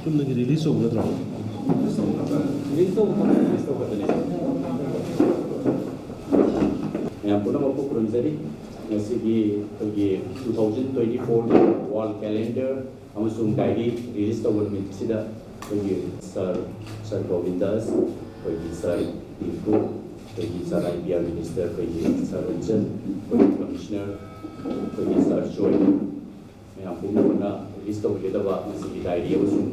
ꯆꯨꯝꯅꯒꯤ ꯔꯤꯂꯤꯁ ꯇꯧꯕ ꯅꯠꯇ꯭ꯔꯣ? ꯔꯤꯂꯤꯁ ꯇꯧꯕꯗꯅꯦ. ꯃꯌꯥꯝ ꯄꯨꯝꯅꯃꯛꯄꯨ ꯈꯨꯔꯨꯝꯖꯔꯤ. ꯉꯁꯤꯒꯤ ꯑꯩꯈꯣꯏꯒꯤ 2024 ꯋꯥꯔꯜ ꯀꯦꯂꯦꯟꯗꯔ ꯑꯃꯁꯨꯡ ꯗꯥꯏꯔꯤ ꯔꯤꯂꯤꯁ ꯇꯧꯕ ꯅꯨꯃꯤꯠꯁꯤꯗ ꯑꯩꯈꯣꯏꯒꯤ ꯁꯔ ꯒꯣꯕꯤꯟꯗꯥꯁ, ꯑꯩꯈꯣꯏꯒꯤ ꯁꯔ ꯗꯤꯄꯨ, ꯑꯩꯈꯣꯏꯒꯤ ꯁꯔ IPR ꯃꯤꯅꯤꯁꯇꯔ, ꯑꯩꯈꯣꯏꯒꯤ ꯁꯔ ꯔꯟꯖꯟ, ꯑꯩꯈꯣꯏꯒꯤ ꯀꯃꯤꯁꯅꯔ, ꯑꯩꯈꯣꯏꯒꯤ ꯁꯔ ꯖꯣꯏ ꯃꯌꯥꯝ ꯄꯨꯝꯅꯃꯛꯅ ꯔꯤꯂꯤꯁ ꯇꯧꯒꯗꯕ ꯉꯁꯤꯒꯤ ꯗꯥꯏꯔꯤ ꯑꯃꯁꯨꯡ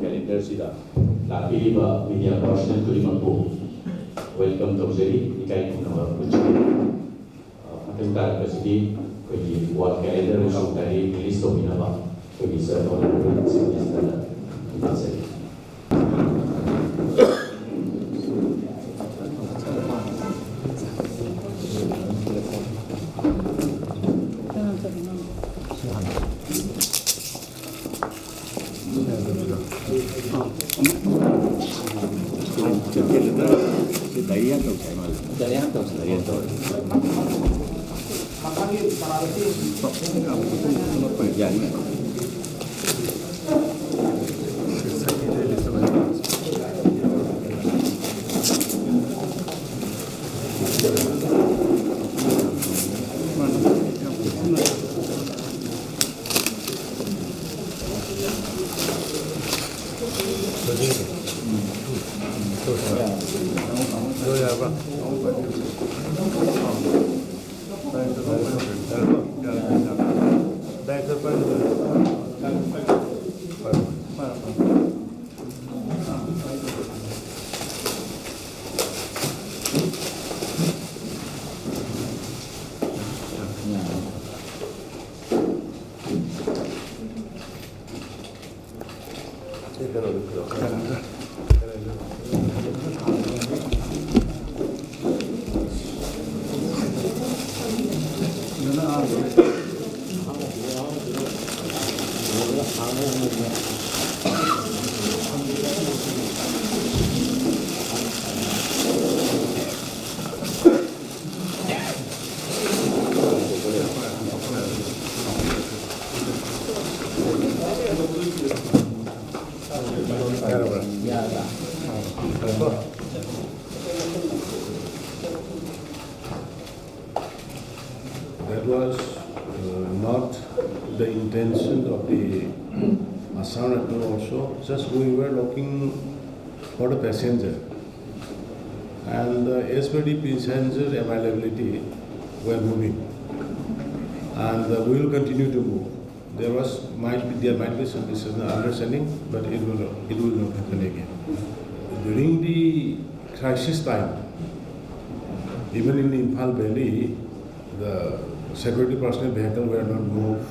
ꯀꯦꯂꯦꯟꯗꯔꯁꯤꯗ ꯂꯥꯛꯄꯤꯔꯤꯕ ꯃꯤꯗꯤꯌꯥ ꯄꯥꯔꯁꯣꯅꯦꯜ ꯈꯨꯗꯤꯡꯃꯛꯄꯨ ꯋꯦꯜꯀꯝ ꯇꯧꯖꯔꯤ, ꯏꯀꯥꯏ ꯈꯨꯝꯅꯕ ꯎꯠꯆꯔꯤ. ꯃꯊꯪ ꯇꯥꯔꯛꯄꯁꯤꯗꯤ ꯑꯩꯈꯣꯏꯒꯤ ꯋꯥꯔꯜ ꯀꯦꯂꯦꯟꯗꯔ ꯑꯃꯁꯨꯡ ꯗꯥꯏꯔꯤ ꯔꯤꯂꯤꯁ ꯇꯧꯕꯤꯅꯕ ꯑꯩꯈꯣꯏꯒꯤ ꯁꯔ ꯑꯣꯅꯔꯦꯕꯜ ꯆꯤꯐ ꯃꯤꯅꯤꯁꯇꯔꯗ ꯊꯥꯖꯔꯤ. That was not the intention of the Assam also. Just we were looking for the passenger, and as per the passenger availability, we are moving, and we will continue to move. There might be some misunderstanding, but it will not happen again. During the crisis time, even in the Imphal Valley, the security personnel vehicle were not moved,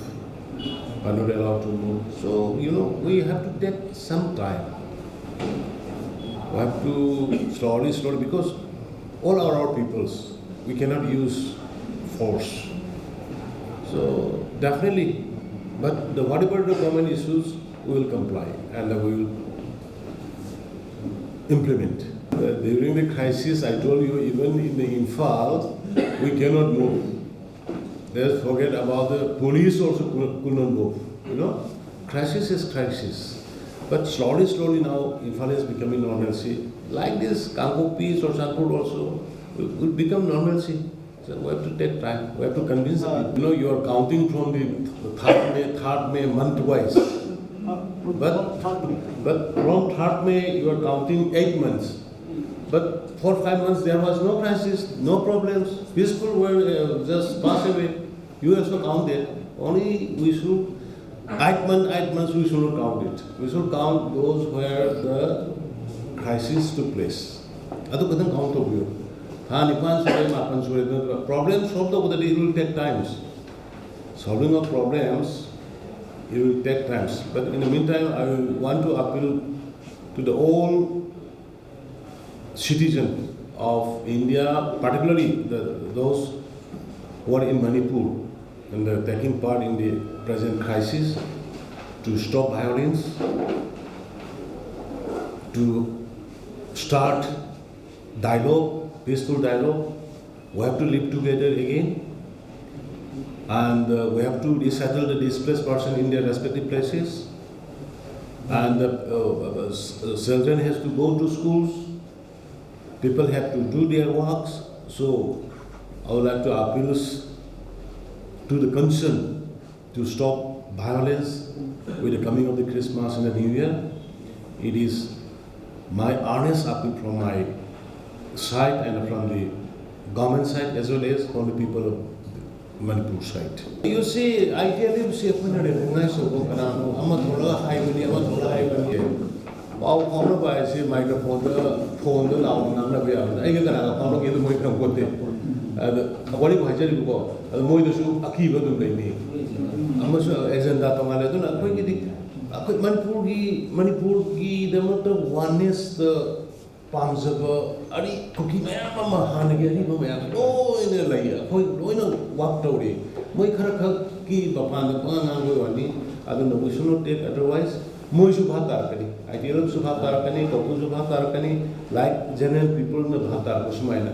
are not allowed to move. So, we have to take some time. We have to slowly, because all are our peoples. We cannot use force. So, definitely, but whatever the government issues, we will comply and we will implement. During the crisis, I told you, even in the Imphal, we cannot move. Let's forget about the police also could not move. Crisis is crisis. But slowly now, Imphal is becoming normalcy. Like this, Kangkokpis or Sanpur also will become normalcy. So we have to take time. We have to convince the people. You are counting from the third May month-wise. But from 3rd May, you are counting 8 months. But for 5 months, there was no crisis, no problems. Peaceful were just pass away. You also count it. Only we should, 8 months we should not count it. We should count those where the crisis took place. That's what we count of you. Problems solved over the day, it will take times. Solving of problems, it will take times. But in the meantime, I want to appeal to the whole citizens of India, particularly those who are in Manipur and are taking part in the present crisis, to stop violence, to start dialogue, peaceful dialogue. We have to live together again. and we have to resettle the displaced person in their respective places. And children has to go to schools. People have to do their works. So I would like to appeal to the concern to stop violence with the coming of the Christmas and the New Year. It is my earnest appeal from my side and from the government side as well as from the people of Manipur side. You see, I tell you, see, when I recognize the work around, I'm not going to hide. While on by say microphone, phone, the loud, none of the I get a get the microphone. What if I tell you go? The more the soup, a key will do me. I'm also as in that I don't know. Manipur, the amount of oneness, the palms of a cookie man, Hanagari, oh, in a layer, walked away. My Karaki, Bapan, the Pan, I don't know, we should not take otherwise. Moi Subha Tarakani, I tell them Subha Tarakani, Kopu Subha Tarakani, like general people in the Bhata, Usmaina.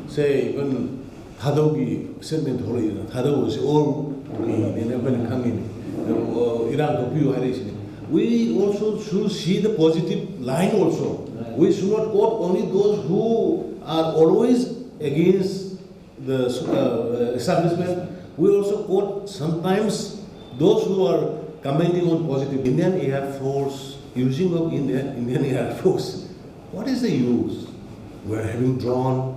Say, even Hadogi, sentiment Hori, Hado was all they never come in. Iran Kopu Harishin. We also should see the positive line also. We should not quote only those who are always against the establishment. We also quote sometimes those who are commenting on positive. Indian Air Force, using of Indian Air Force. What is the use? We are having drone,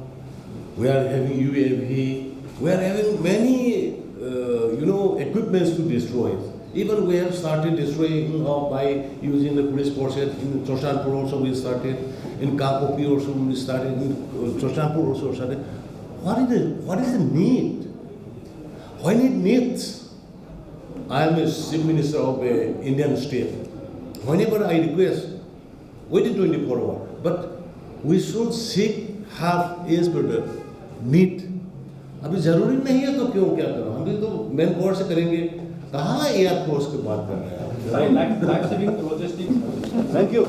we are having UAV, we are having many, equipments to destroy. Even we have started destroying by using the police forces. In Choshanpur also we started. In Kapopi also we started. In Choshanpur also started. What is the need? Why need needs? I am a chief minister of an Indian state. Whenever I request, within 24 hours, but we should seek half as per the need. अभी जरूरी नहीं है तो क्यों क्या करो? हम भी तो मैन पावर से करेंगे. कहाँ एयर फोर्स की बात कर रहे हैं? Life saving logistics. Thank you.